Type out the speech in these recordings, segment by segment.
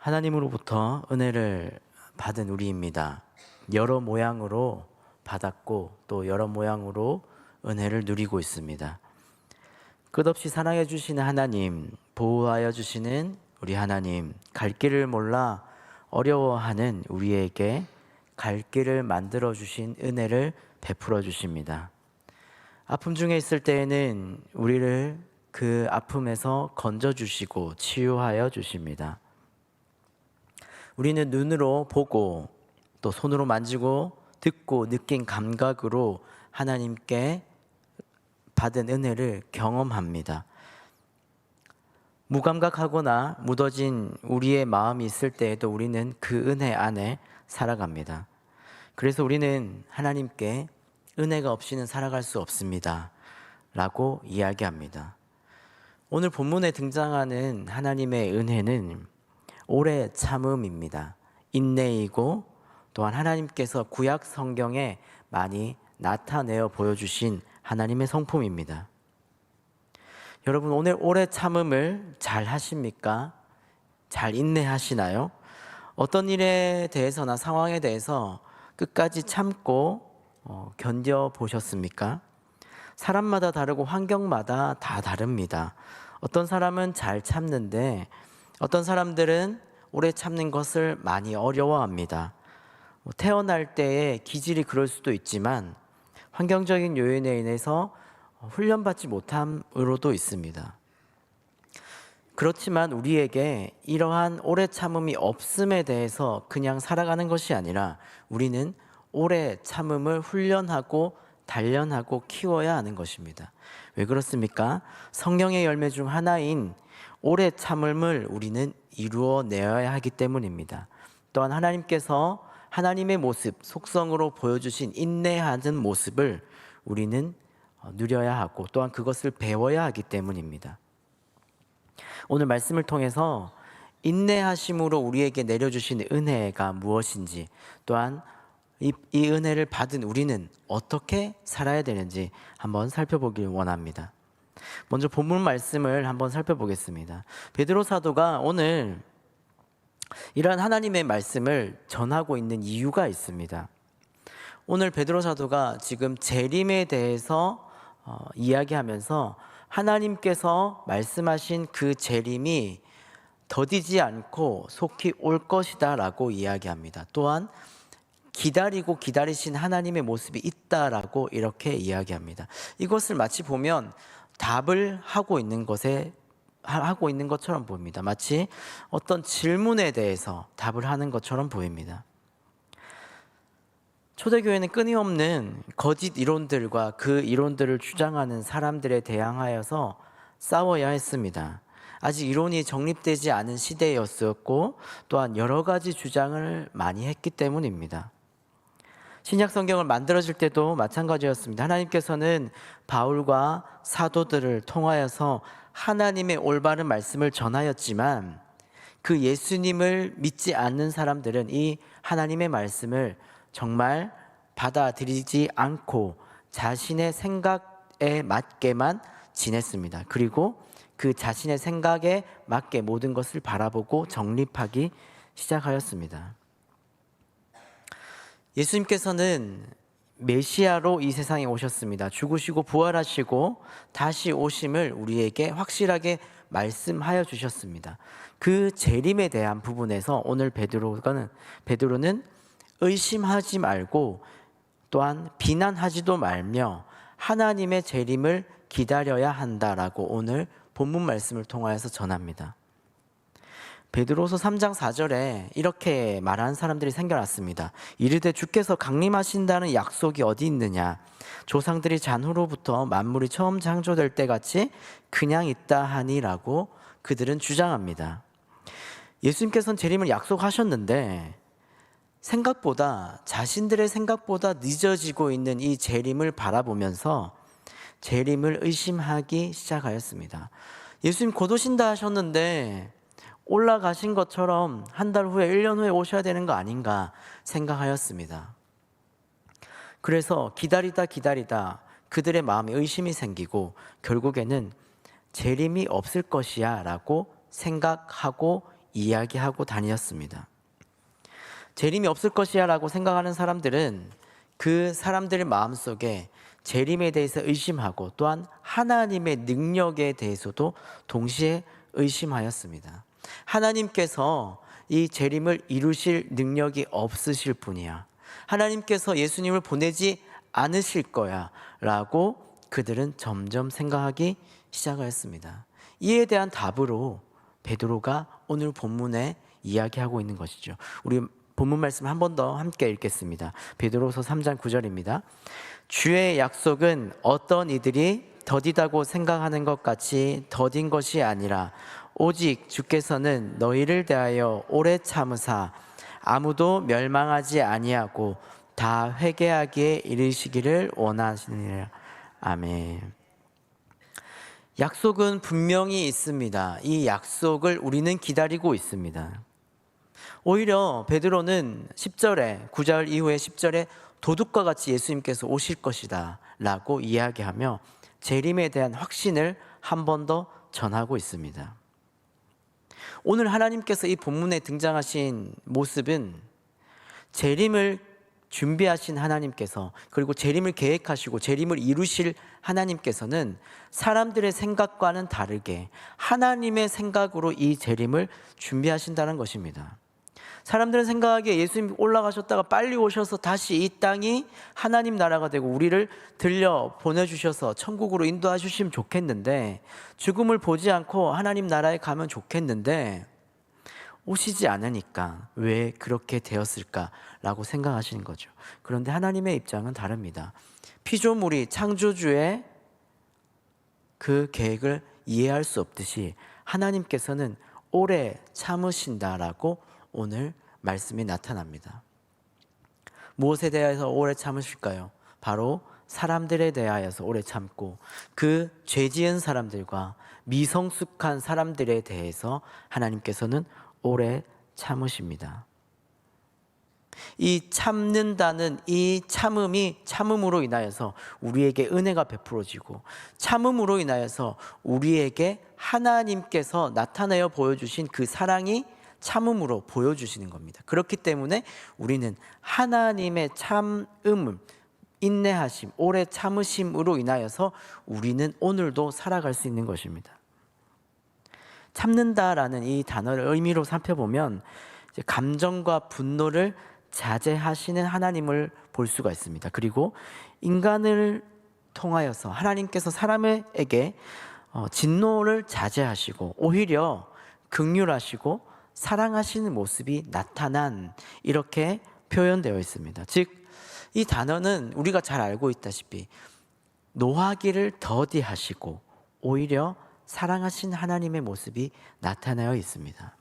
하나님으로부터 은혜를 받은 우리입니다. 여러 모양으로 받았고 또 여러 모양으로 은혜를 누리고 있습니다. 끝없이 사랑해 주시는 하나님, 보호하여 주시는 우리 하나님, 갈 길을 몰라 어려워하는 우리에게 갈 길을 만들어 주신 은혜를 베풀어 주십니다. 아픔 중에 있을 때에는 우리를 그 아픔에서 건져 주시고 치유하여 주십니다. 우리는 눈으로 보고 또 손으로 만지고 듣고 느낀 감각으로 하나님께 받은 은혜를 경험합니다. 무감각하거나 묻어진 우리의 마음이 있을 때에도 우리는 그 은혜 안에 살아갑니다. 그래서 우리는 하나님께 은혜가 없이는 살아갈 수 없습니다 라고 이야기합니다. 오늘 본문에 등장하는 하나님의 은혜는 오래 참음입니다. 인내이고 또한 하나님께서 구약 성경에 많이 나타내어 보여주신 하나님의 성품입니다. 여러분, 오늘 오래 참음을 잘 하십니까? 잘 인내하시나요? 어떤 일에 대해서나 상황에 대해서 끝까지 참고 견뎌보셨습니까? 사람마다 다르고 환경마다 다 다릅니다. 어떤 사람은 잘 참는데 어떤 사람들은 오래 참는 것을 많이 어려워합니다. 태어날 때의 기질이 그럴 수도 있지만 환경적인 요인에 인해서 훈련받지 못함으로도 있습니다. 그렇지만 우리에게 이러한 오래 참음이 없음에 대해서 그냥 살아가는 것이 아니라 우리는 오래 참음을 훈련하고 단련하고 키워야 하는 것입니다. 왜 그렇습니까? 성령의 열매 중 하나인 오래 참음을 우리는 이루어내어야 하기 때문입니다. 또한 하나님께서 하나님의 모습, 속성으로 보여주신 인내하는 모습을 우리는 누려야 하고 또한 그것을 배워야 하기 때문입니다. 오늘 말씀을 통해서 인내하심으로 우리에게 내려주신 은혜가 무엇인지, 또한 이 은혜를 받은 우리는 어떻게 살아야 되는지 한번 살펴보길 원합니다. 먼저 본문 말씀을 한번 살펴보겠습니다. 베드로 사도가 오늘 이러한 하나님의 말씀을 전하고 있는 이유가 있습니다. 오늘 베드로 사도가 지금 재림에 대해서 이야기하면서 하나님께서 말씀하신 그 재림이 더디지 않고 속히 올 것이다 라고 이야기합니다. 또한 기다리고 기다리신 하나님의 모습이 있다라고 이렇게 이야기합니다. 이것을 마치 보면 답을 하고 있는 것처럼 보입니다. 마치 어떤 질문에 대해서 답을 하는 것처럼 보입니다. 초대교회는 끊임없는 거짓 이론들과 그 이론들을 주장하는 사람들에 대항하여서 싸워야 했습니다. 아직 이론이 정립되지 않은 시대였었고 또한 여러 가지 주장을 많이 했기 때문입니다. 신약 성경을 만들어질 때도 마찬가지였습니다. 하나님께서는 바울과 사도들을 통하여서 하나님의 올바른 말씀을 전하였지만 그 예수님을 믿지 않는 사람들은 이 하나님의 말씀을 정말 받아들이지 않고 자신의 생각에 맞게만 지냈습니다. 그리고 그 자신의 생각에 맞게 모든 것을 바라보고 정립하기 시작하였습니다. 예수님께서는 메시아로 이 세상에 오셨습니다. 죽으시고 부활하시고 다시 오심을 우리에게 확실하게 말씀하여 주셨습니다. 그 재림에 대한 부분에서 오늘 베드로는 의심하지 말고 또한 비난하지도 말며 하나님의 재림을 기다려야 한다라고 오늘 본문 말씀을 통하여서 전합니다. 베드로서 3장 4절에 이렇게 말하는 사람들이 생겨났습니다. 이르되 주께서 강림하신다는 약속이 어디 있느냐? 조상들이 잔후로부터 만물이 처음 창조될 때 같이 그냥 있다 하니라고 그들은 주장합니다. 예수님께서는 재림을 약속하셨는데 자신들의 생각보다 늦어지고 있는 이 재림을 바라보면서 재림을 의심하기 시작하였습니다. 예수님 곧 오신다 하셨는데 올라가신 것처럼 한 달 후에 1년 후에 오셔야 되는 거 아닌가 생각하였습니다. 그래서 기다리다 그들의 마음에 의심이 생기고 결국에는 재림이 없을 것이야 라고 생각하고 이야기하고 다녔습니다. 재림이 없을 것이야 라고 생각하는 사람들은 그 사람들의 마음속에 재림에 대해서 의심하고 또한 하나님의 능력에 대해서도 동시에 의심하였습니다. 하나님께서 이 재림을 이루실 능력이 없으실 분이야, 하나님께서 예수님을 보내지 않으실 거야 라고 그들은 점점 생각하기 시작하였습니다. 이에 대한 답으로 베드로가 오늘 본문에 이야기하고 있는 것이죠. 우리 본문 말씀 한 번 더 함께 읽겠습니다. 베드로서 3장 9절입니다. 주의 약속은 어떤 이들이 더디다고 생각하는 것 같이 더딘 것이 아니라 오직 주께서는 너희를 대하여 오래 참으사 아무도 멸망하지 아니하고 다 회개하기에 이르시기를 원하시느니라. 아멘. 약속은 분명히 있습니다. 이 약속을 우리는 기다리고 있습니다. 오히려 베드로는 10절에 9절 이후에 10절에 도둑과 같이 예수님께서 오실 것이다 라고 이야기하며 재림에 대한 확신을 한 번 더 전하고 있습니다. 오늘 하나님께서 이 본문에 등장하신 모습은 재림을 준비하신 하나님께서, 그리고 재림을 계획하시고 재림을 이루실 하나님께서는 사람들의 생각과는 다르게 하나님의 생각으로 이 재림을 준비하신다는 것입니다. 사람들은 생각하기에 예수님 올라가셨다가 빨리 오셔서 다시 이 땅이 하나님 나라가 되고 우리를 들려 보내주셔서 천국으로 인도하시면 좋겠는데, 죽음을 보지 않고 하나님 나라에 가면 좋겠는데 오시지 않으니까 왜 그렇게 되었을까라고 생각하시는 거죠. 그런데 하나님의 입장은 다릅니다. 피조물이 창조주의 그 계획을 이해할 수 없듯이 하나님께서는 오래 참으신다라고 오늘 말씀이 나타납니다. 무엇에 대해서 오래 참으실까요? 바로 사람들에 대하여서 오래 참고 그 죄 지은 사람들과 미성숙한 사람들에 대해서 하나님께서는 오래 참으십니다. 이 참는다는 이 참음으로 인하여서 우리에게 은혜가 베풀어지고, 참음으로 인하여서 우리에게 하나님께서 나타내어 보여주신 그 사랑이 참음으로 보여주시는 겁니다. 그렇기 때문에 우리는 하나님의 참음을, 인내하심, 오래 참으심으로 인하여서 우리는 오늘도 살아갈 수 있는 것입니다. 참는다라는 이 단어를 의미로 살펴보면 감정과 분노를 자제하시는 하나님을 볼 수가 있습니다. 그리고 인간을 통하여서 하나님께서 사람에게 진노를 자제하시고 오히려 긍휼하시고 사랑하시는 모습이 나타난, 이렇게 표현되어 있습니다. 즉 이 단어는 우리가 잘 알고 있다시피 노하기를 더디하시고 오히려 사랑하신 하나님의 모습이 나타나어 있습니다.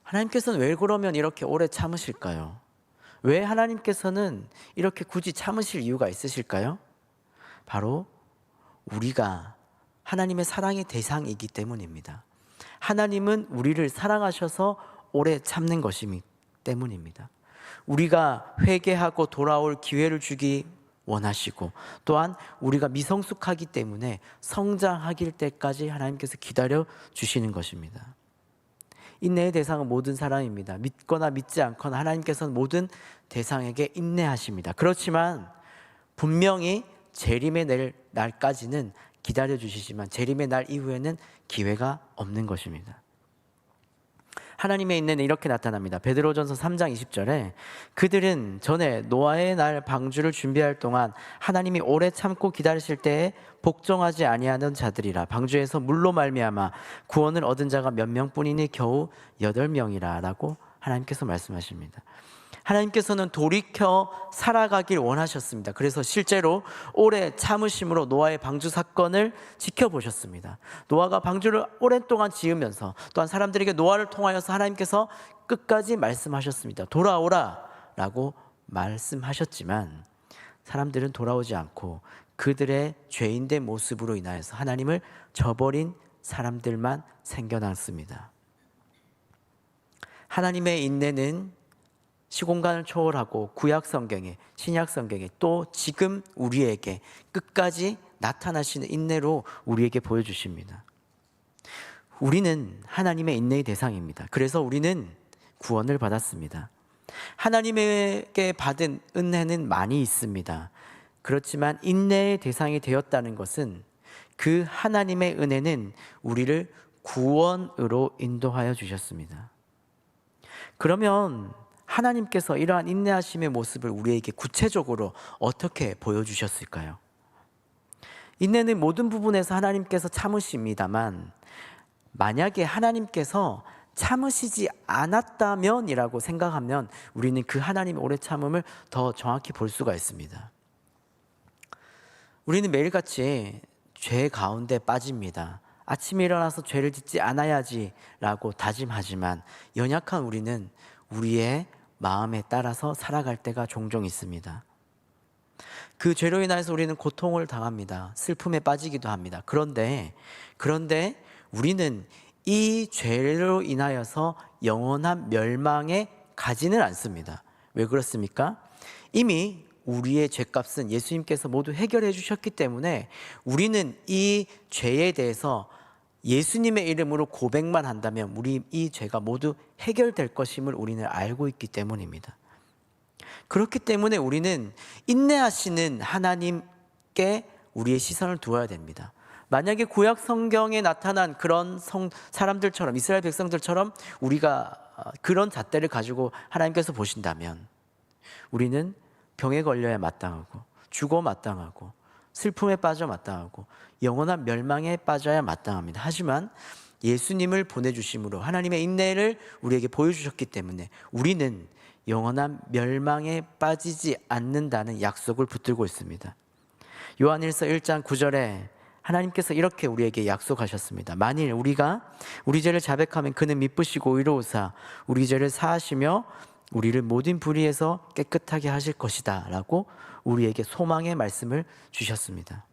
하나님께서는 왜 그러면 이렇게 오래 참으실까요? 왜 하나님께서는 이렇게 굳이 참으실 이유가 있으실까요? 바로 우리가 하나님의 사랑의 대상이기 때문입니다. 하나님은 우리를 사랑하셔서 오래 참는 것이기 때문입니다. 우리가 회개하고 돌아올 기회를 주기 원하시고, 또한 우리가 미성숙하기 때문에 성장하길 때까지 하나님께서 기다려 주시는 것입니다. 인내의 대상은 모든 사람입니다. 믿거나 믿지 않거나 하나님께서는 모든 대상에게 인내하십니다. 그렇지만 분명히 재림의 날까지는 기다려 주시지만 재림의 날 이후에는 기회가 없는 것입니다. 하나님의 인내는 이렇게 나타납니다. 베드로전서 3장 20절에 그들은 전에 노아의 날 방주를 준비할 동안 하나님이 오래 참고 기다리실 때에 복종하지 아니하는 자들이라. 방주에서 물로 말미암아 구원을 얻은 자가 몇 명뿐이니 겨우 8명이라 라고 하나님께서 말씀하십니다. 하나님께서는 돌이켜 살아가길 원하셨습니다. 그래서 실제로 오래 참으심으로 노아의 방주 사건을 지켜보셨습니다. 노아가 방주를 오랫동안 지으면서 또한 사람들에게 노아를 통하여서 하나님께서 끝까지 말씀하셨습니다. 돌아오라 라고 말씀하셨지만 사람들은 돌아오지 않고 그들의 죄인된 모습으로 인하여서 하나님을 저버린 사람들만 생겨났습니다. 하나님의 인내는 시공간을 초월하고 구약 성경에, 신약 성경에, 또 지금 우리에게 끝까지 나타나시는 인내로 우리에게 보여주십니다. 우리는 하나님의 인내의 대상입니다. 그래서 우리는 구원을 받았습니다. 하나님에게 받은 은혜는 많이 있습니다. 그렇지만 인내의 대상이 되었다는 것은 그 하나님의 은혜는 우리를 구원으로 인도하여 주셨습니다. 그러면 하나님께서 이러한 인내하심의 모습을 우리에게 구체적으로 어떻게 보여주셨을까요? 인내는 모든 부분에서 하나님께서 참으십니다만, 만약에 하나님께서 참으시지 않았다면이라고 생각하면 우리는 그 하나님의 오래 참음을 더 정확히 볼 수가 있습니다. 우리는 매일같이 죄 가운데 빠집니다. 아침에 일어나서 죄를 짓지 않아야지 라고 다짐하지만 연약한 우리는 우리의 마음에 따라서 살아갈 때가 종종 있습니다. 그 죄로 인해서 우리는 고통을 당합니다. 슬픔에 빠지기도 합니다. 그런데 우리는 이 죄로 인하여서 영원한 멸망에 가지는 않습니다. 왜 그렇습니까? 이미 우리의 죄값은 예수님께서 모두 해결해 주셨기 때문에 우리는 이 죄에 대해서 예수님의 이름으로 고백만 한다면 우리 이 죄가 모두 해결될 것임을 우리는 알고 있기 때문입니다. 그렇기 때문에 우리는 인내하시는 하나님께 우리의 시선을 두어야 됩니다. 만약에 구약 성경에 나타난 그런 사람들처럼, 이스라엘 백성들처럼 우리가 그런 잣대를 가지고 하나님께서 보신다면 우리는 병에 걸려야 마땅하고, 죽어 마땅하고, 슬픔에 빠져 마땅하고, 영원한 멸망에 빠져야 마땅합니다. 하지만 예수님을 보내주심으로 하나님의 인내를 우리에게 보여주셨기 때문에 우리는 영원한 멸망에 빠지지 않는다는 약속을 붙들고 있습니다. 요한일서 1장 9절에 하나님께서 이렇게 우리에게 약속하셨습니다. 만일 우리가 우리 죄를 자백하면 그는 미쁘시고 의로우사 우리 죄를 사하시며 우리를 모든 불의에서 깨끗하게 하실 것이다 라고 우리에게 소망의 말씀을 주셨습니다.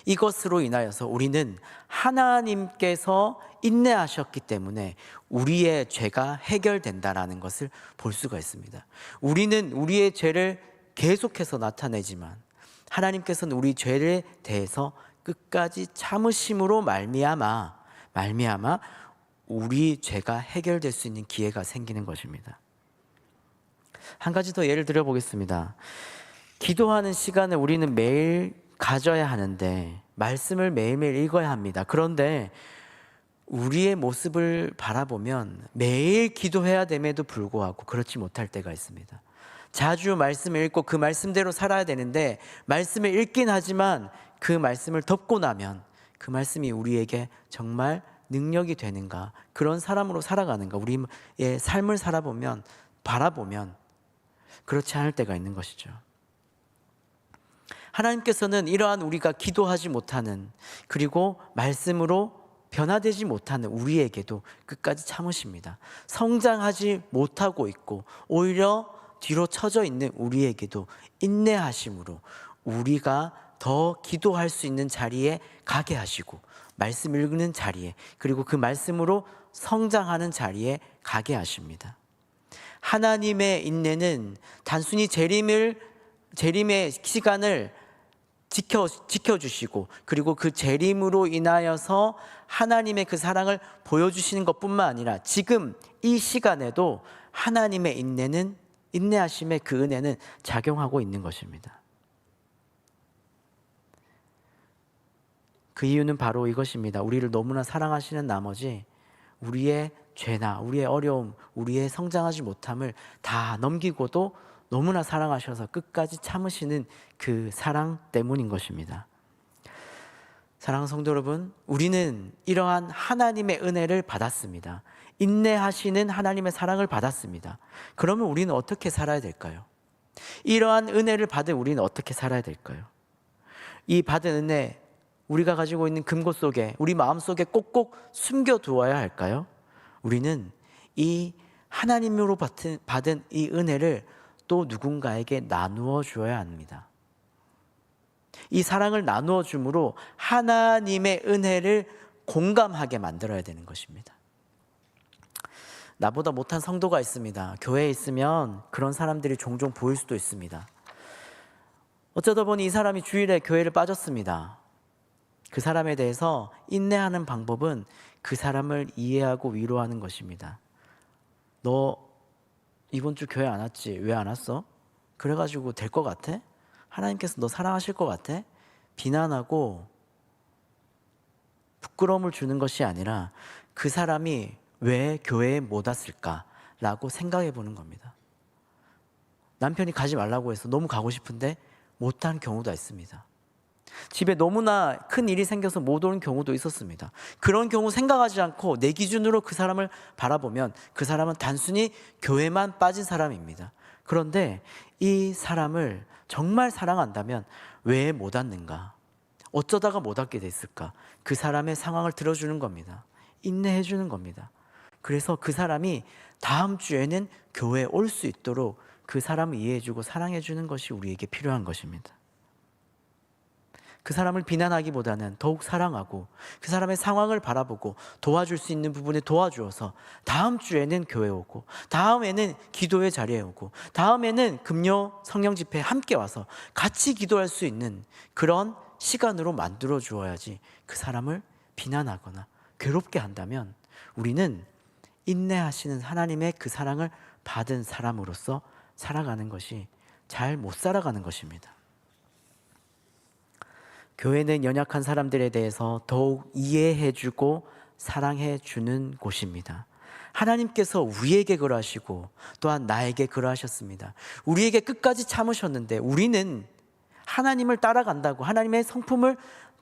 이것으로 인하여서 우리는 하나님께서 인내하셨기 때문에 우리의 죄가 해결된다라는 것을 볼 수가 있습니다. 우리는 우리의 죄를 계속해서 나타내지만 하나님께서는 우리 죄에 대해서 끝까지 참으심으로 말미암아 우리 죄가 해결될 수 있는 기회가 생기는 것입니다. 한 가지 더 예를 들어 보겠습니다. 기도하는 시간을 우리는 매일 가져야 하는데 말씀을 매일매일 읽어야 합니다. 그런데 우리의 모습을 바라보면 매일 기도해야 됨에도 불구하고 그렇지 못할 때가 있습니다. 자주 말씀을 읽고 그 말씀대로 살아야 되는데 말씀을 읽긴 하지만 그 말씀을 덮고 나면 그 말씀이 우리에게 정말 능력이 되는가, 그런 사람으로 살아가는가, 우리의 삶을 바라보면 그렇지 않을 때가 있는 것이죠. 하나님께서는 이러한 우리가 기도하지 못하는, 그리고 말씀으로 변화되지 못하는 우리에게도 끝까지 참으십니다. 성장하지 못하고 있고 오히려 뒤로 처져 있는 우리에게도 인내하심으로 우리가 더 기도할 수 있는 자리에 가게 하시고, 말씀 읽는 자리에, 그리고 그 말씀으로 성장하는 자리에 가게 하십니다. 하나님의 인내는 단순히 재림의 시간을 지켜주시고, 그리고 그 재림으로 인하여서 하나님의 그 사랑을 보여주시는 것뿐만 아니라 지금 이 시간에도 하나님의 인내하심의 그 은혜는 작용하고 있는 것입니다. 그 이유는 바로 이것입니다. 우리를 너무나 사랑하시는 나머지 우리의 죄나 우리의 어려움, 우리의 성장하지 못함을 다 넘기고도 너무나 사랑하셔서 끝까지 참으시는 그 사랑 때문인 것입니다. 사랑하는 성도 여러분, 우리는 이러한 하나님의 은혜를 받았습니다. 인내하시는 하나님의 사랑을 받았습니다. 그러면 우리는 어떻게 살아야 될까요? 이러한 은혜를 받은 우리는 어떻게 살아야 될까요? 이 받은 은혜, 우리가 가지고 있는 금고 속에, 우리 마음 속에 꼭꼭 숨겨두어야 할까요? 우리는 이 하나님으로 받은 이 은혜를 또 누군가에게 나누어 주어야 합니다. 이 사랑을 나누어 줌으로 하나님의 은혜를 공감하게 만들어야 되는 것입니다. 나보다 못한 성도가 있습니다. 교회에 있으면 그런 사람들이 종종 보일 수도 있습니다. 어쩌다 보니 이 사람이 주일에 교회를 빠졌습니다. 그 사람에 대해서 인내하는 방법은 그 사람을 이해하고 위로하는 것입니다. 너 이번 주 교회 안 왔지? 왜 안 왔어? 그래가지고 될 것 같아? 하나님께서 너 사랑하실 것 같아? 비난하고 부끄러움을 주는 것이 아니라 그 사람이 왜 교회에 못 왔을까라고 생각해 보는 겁니다. 남편이 가지 말라고 해서 너무 가고 싶은데 못한 경우도 있습니다. 집에 너무나 큰 일이 생겨서 못 오는 경우도 있었습니다. 그런 경우 생각하지 않고 내 기준으로 그 사람을 바라보면 그 사람은 단순히 교회만 빠진 사람입니다. 그런데 이 사람을 정말 사랑한다면 왜 못 왔는가? 어쩌다가 못 왔게 됐을까? 그 사람의 상황을 들어주는 겁니다. 인내해 주는 겁니다. 그래서 그 사람이 다음 주에는 교회에 올 수 있도록 그 사람을 이해해 주고 사랑해 주는 것이 우리에게 필요한 것입니다. 그 사람을 비난하기보다는 더욱 사랑하고 그 사람의 상황을 바라보고 도와줄 수 있는 부분에 도와주어서 다음 주에는 교회 오고 다음에는 기도의 자리에 오고 다음에는 금요 성령 집회에 함께 와서 같이 기도할 수 있는 그런 시간으로 만들어 주어야지, 그 사람을 비난하거나 괴롭게 한다면 우리는 인내하시는 하나님의 그 사랑을 받은 사람으로서 살아가는 것이 잘 못 살아가는 것입니다. 교회는 연약한 사람들에 대해서 더욱 이해해주고 사랑해주는 곳입니다. 하나님께서 우리에게 그러하시고 또한 나에게 그러하셨습니다. 우리에게 끝까지 참으셨는데 우리는 하나님을 따라간다고, 하나님의 성품을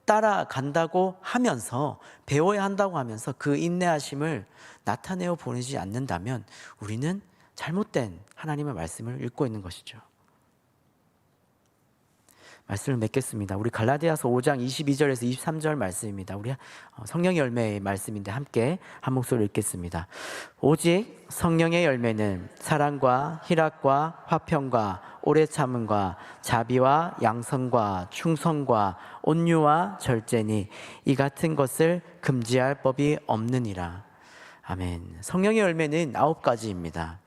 따라간다고 하면서, 배워야 한다고 하면서 그 인내하심을 나타내어 보내지 않는다면 우리는 잘못된 하나님의 말씀을 읽고 있는 것이죠. 말씀을 맺겠습니다. 우리 갈라디아서 5장 22절에서 23절 말씀입니다. 우리 성령의 열매의 말씀인데 함께 한 목소리로 읽겠습니다. 오직 성령의 열매는 사랑과 희락과 화평과 오래 참음과 자비와 양선과 충성과 온유와 절제니 이 같은 것을 금지할 법이 없느니라. 아멘. 성령의 열매는 9가지입니다.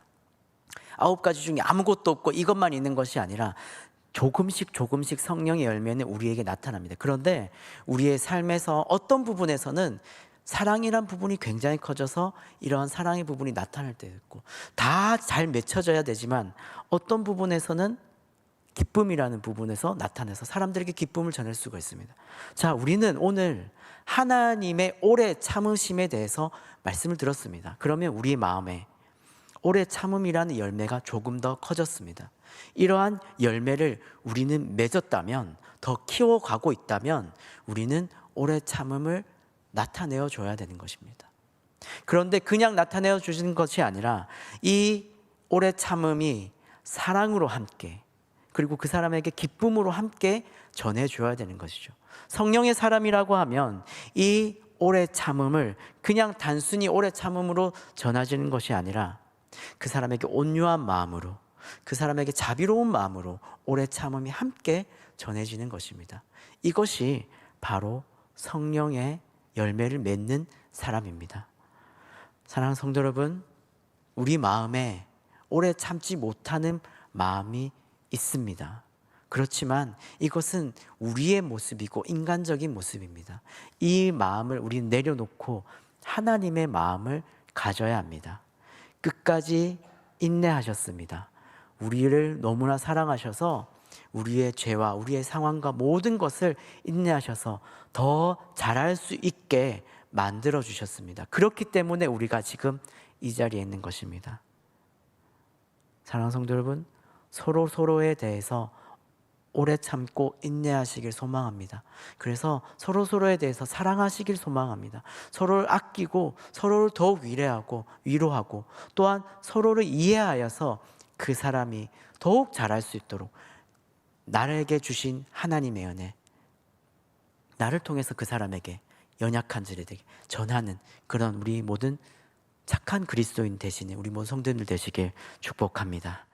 9가지 중에 아무것도 없고 이것만 있는 것이 아니라 조금씩 성령의 열매는 우리에게 나타납니다. 그런데 우리의 삶에서 어떤 부분에서는 사랑이란 부분이 굉장히 커져서 이러한 사랑의 부분이 나타날 때도 있고, 다 잘 맺혀져야 되지만 어떤 부분에서는 기쁨이라는 부분에서 나타내서 사람들에게 기쁨을 전할 수가 있습니다. 자, 우리는 오늘 하나님의 오래 참으심에 대해서 말씀을 들었습니다. 그러면 우리 마음에 오래 참음이라는 열매가 조금 더 커졌습니다. 이러한 열매를 우리는 맺었다면, 더 키워가고 있다면 우리는 오래 참음을 나타내어 줘야 되는 것입니다. 그런데 그냥 나타내어 주시는 것이 아니라 이 오래 참음이 사랑으로 함께, 그리고 그 사람에게 기쁨으로 함께 전해줘야 되는 것이죠. 성령의 사람이라고 하면 이 오래 참음을 그냥 단순히 오래 참음으로 전해지는 것이 아니라 그 사람에게 온유한 마음으로, 그 사람에게 자비로운 마음으로 오래 참음이 함께 전해지는 것입니다. 이것이 바로 성령의 열매를 맺는 사람입니다. 사랑하는 성도 여러분, 우리 마음에 오래 참지 못하는 마음이 있습니다. 그렇지만 이것은 우리의 모습이고 인간적인 모습입니다. 이 마음을 우리는 내려놓고 하나님의 마음을 가져야 합니다. 끝까지 인내하셨습니다. 우리를 너무나 사랑하셔서 우리의 죄와 우리의 상황과 모든 것을 인내하셔서 더 잘할 수 있게 만들어 주셨습니다. 그렇기 때문에 우리가 지금 이 자리에 있는 것입니다. 사랑하는 성도 여러분, 서로에 대해서 오래 참고 인내하시길 소망합니다. 그래서 서로에 대해서 사랑하시길 소망합니다. 서로를 아끼고 서로를 더욱 위로하고 또한 서로를 이해하여서 그 사람이 더욱 잘할 수 있도록 나에게 주신 하나님의 은혜, 나를 통해서 그 사람에게, 연약한 자들에게 전하는 그런 우리 모든 착한 그리스도인 되시는 우리 모든 성도들 되시길 축복합니다.